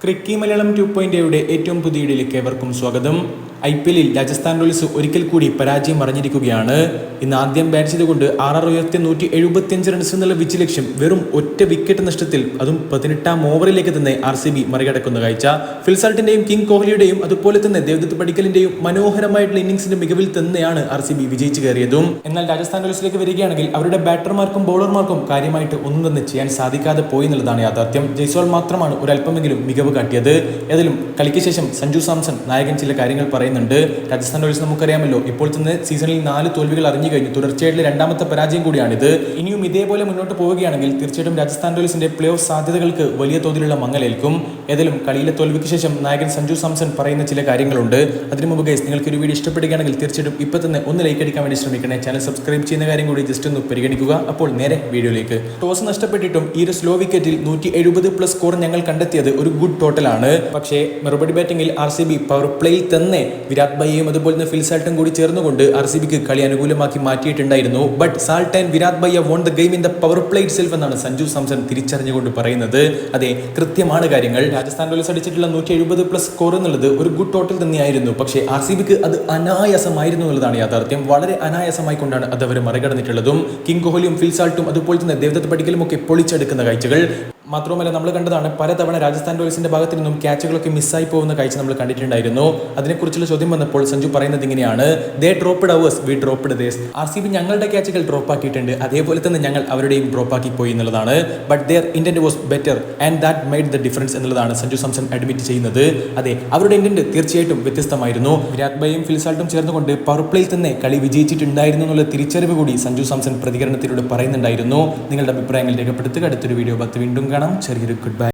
ക്രിക്കി മലയാളം 2.0 ഏറ്റവും പുതിയ വീഡിയോയിലേക്ക് ഏവർക്കും സ്വാഗതം. IPL-ൽ രാജസ്ഥാൻ റോയൽസ് ഒരിക്കൽ കൂടി പരാജയം അറിഞ്ഞിരിക്കുകയാണ്. ഇന്ന് ആദ്യം ബാറ്റ് ചെയ്തുകൊണ്ട് 6 ഉയർത്തി 175 റൺസ് എന്നുള്ള വിജയ ലക്ഷ്യം വെറും ഒറ്റ വിക്കറ്റ് നഷ്ടത്തിൽ, അതും 18ാം ഓവറിലേക്ക് തന്നെ RCB മറികടക്കുന്ന കാഴ്ച. ഫിൽസാൾട്ടിന്റെയും കിങ് കോഹ്ലിയുടെയും അതുപോലെ തന്നെ ദേവദത്ത് പടിക്കലിന്റെയും മനോഹരമായിട്ടുള്ള ഇന്നിംഗ്സിന്റെ മികവിൽ തന്നെയാണ് RCB വിജയിച്ചു കയറിയതും. എന്നാൽ രാജസ്ഥാൻ റോയൽസിലേക്ക് വരികയാണെങ്കിൽ അവരുടെ ബാറ്റർമാർക്കും ബൗളർമാർക്കും കാര്യമായിട്ട് ഒന്നും തന്നെ ചെയ്യാൻ സാധിക്കാതെ പോയി എന്നുള്ളതാണ് യാഥാർത്ഥ്യം. ജയ്സ്വാൾ മാത്രമാണ് ഒരല്പമെങ്കിലും മികവ് കാട്ടിയത്. ഏതായാലും കളിക്ക് ശേഷം സഞ്ജു സാംസൺ നായകൻ ചില കാര്യങ്ങൾ പറയുന്നുണ്ട്. രാജസ്ഥാൻ റോയൽസ് നമുക്കറിയാമല്ലോ, ഇപ്പോൾ തന്നെ സീസണിൽ 4 തോൽവികൾ അറിഞ്ഞു കഴിഞ്ഞു. തുടർച്ചയായിട്ടുള്ള രണ്ടാമത്തെ പരാജയം കൂടിയാണിത്. ഇനിയും ഇതേപോലെ മുന്നോട്ട് പോവുകയാണെങ്കിൽ തീർച്ചയായിട്ടും രാജസ്ഥാൻ റോയൽസിന്റെ പ്ലേ ഓഫ് സാധ്യതകൾക്ക് വലിയ തോതിലുള്ള മങ്ങലേൽക്കും. ഏതായാലും കളിയിലെ തോൽവിക്ക് ശേഷം നായകൻ സഞ്ജു സാംസൺ പറയുന്ന ചില കാര്യങ്ങളുണ്ട്. അതിനു മുമ്പ് ഗൈസ്, നിങ്ങൾക്ക് ഒരു വീഡിയോ ഇഷ്ടപ്പെടുകയാണെങ്കിൽ തീർച്ചയായിട്ടും ഇപ്പൊ തന്നെ ഒന്ന് ലൈക്ക് അടിക്കാൻ വേണ്ടി ശ്രമിക്കണേ. ചാനൽ സബ്സ്ക്രൈബ് ചെയ്യുന്ന കാര്യം കൂടി ജസ്റ്റ് ഒന്ന് പരിഗണിക്കുക. അപ്പോൾ നേരെ വീഡിയോയിലേക്ക്. ടോസ് നഷ്ടപ്പെട്ടിട്ടും ഈ ഒരു സ്ലോ വിക്കറ്റിൽ 170+ സ്കോർ ഞങ്ങൾ കണ്ടെത്തിയത് ഒരു ഗുഡ് ടോട്ടലാണ്. പക്ഷേ മറുപടി ബാറ്റിംഗിൽ RCB പവർ പ്ലേയിൽ തന്നെ വിരാട് ഭായിയും അതുപോലെ തന്നെ ഫിൽസാൾട്ടും കൂടി ചേർന്നുകൊണ്ട് RCBക്ക് കളി അനുകൂലമാക്കി മാറ്റിയിട്ടുണ്ടായിരുന്നു. But Salt and Virat bhai won the game in the power play itself എന്നാണ് സഞ്ജു സാംസൺ തിരിച്ചറിഞ്ഞുകൊണ്ട് പറയുന്നത്. അതെ, കൃത്യമാണ് കാര്യങ്ങൾ. രാജസ്ഥാൻ റോയൽസ് അടിച്ചിട്ടുള്ള 170+ സ്കോർ എന്നുള്ളത് ഒരു ഗുഡ് ടോട്ടൽ തന്നെയായിരുന്നു. പക്ഷേ RCBക്ക് അത് അനായാസമായിരുന്നു എന്നുള്ളതാണ് യാഥാർത്ഥ്യം. വളരെ അനായാസമായി കൊണ്ടാണ് അത് അവർ മറികടന്നിട്ടുള്ളതും. കിങ് കോഹ്ലിയും ഫിൽസാൾട്ടും അതുപോലെ തന്നെ ദേവദത്ത് പടിക്കലും ഒക്കെ പൊളിച്ചെടുക്കുന്ന കാഴ്ചകൾ മാത്രമല്ല നമ്മൾ കണ്ടതാണ്. പലതവണ രാജസ്ഥാൻ റോയൽസിന്റെ ഭാഗത്തു നിന്നും ക്യാച്ചുകളൊക്കെ മിസ്സായി പോകുന്ന കാഴ്ച നമ്മൾ കണ്ടിട്ടുണ്ടായിരുന്നു. അതിനെക്കുറിച്ചുള്ള ചോദ്യം വന്നപ്പോൾ സഞ്ജു പറയുന്നത് ഇങ്ങനെയാണ്: they dropped ours, we dropped theirs. RCB ഞങ്ങളുടെ ക്യാച്ചുകൾ ഡ്രോപ്പ് ആക്കിയിട്ടുണ്ട്, അതേപോലെ തന്നെ ഞങ്ങൾ അവരുടെയും ഡ്രോപ്പ് ആക്കി പോയി എന്നുള്ളതാണ്. But their intent was better and that made the difference എന്നുള്ളതാണ് സഞ്ജു സാംസൺ അഡ്മിറ്റ് ചെയ്യുന്നത്. അതെ, അവരുടെ ഇന്റന്റ് തീർച്ചയായിട്ടും വ്യത്യസ്തമായിരുന്നു. വിരാട് ഭായിയും ഫിൽസാൾട്ടും ചേർന്നുകൊണ്ട് പവർ പ്ലേയിൽ തന്നെ കളി വിജയിച്ചിട്ടുണ്ടായിരുന്നു എന്നുള്ള തിരിച്ചറിവ് കൂടി സഞ്ജു സാംസൺ പ്രതികരണത്തിലൂടെ പറയുന്നുണ്ടായിരുന്നു. നിങ്ങളുടെ അഭിപ്രായങ്ങൾ രേഖപ്പെടുത്തുക. അടുത്തൊരു വീഡിയോ വീണ്ടും കാണാം. ചെറിയൊരു ഗുഡ് ബൈ.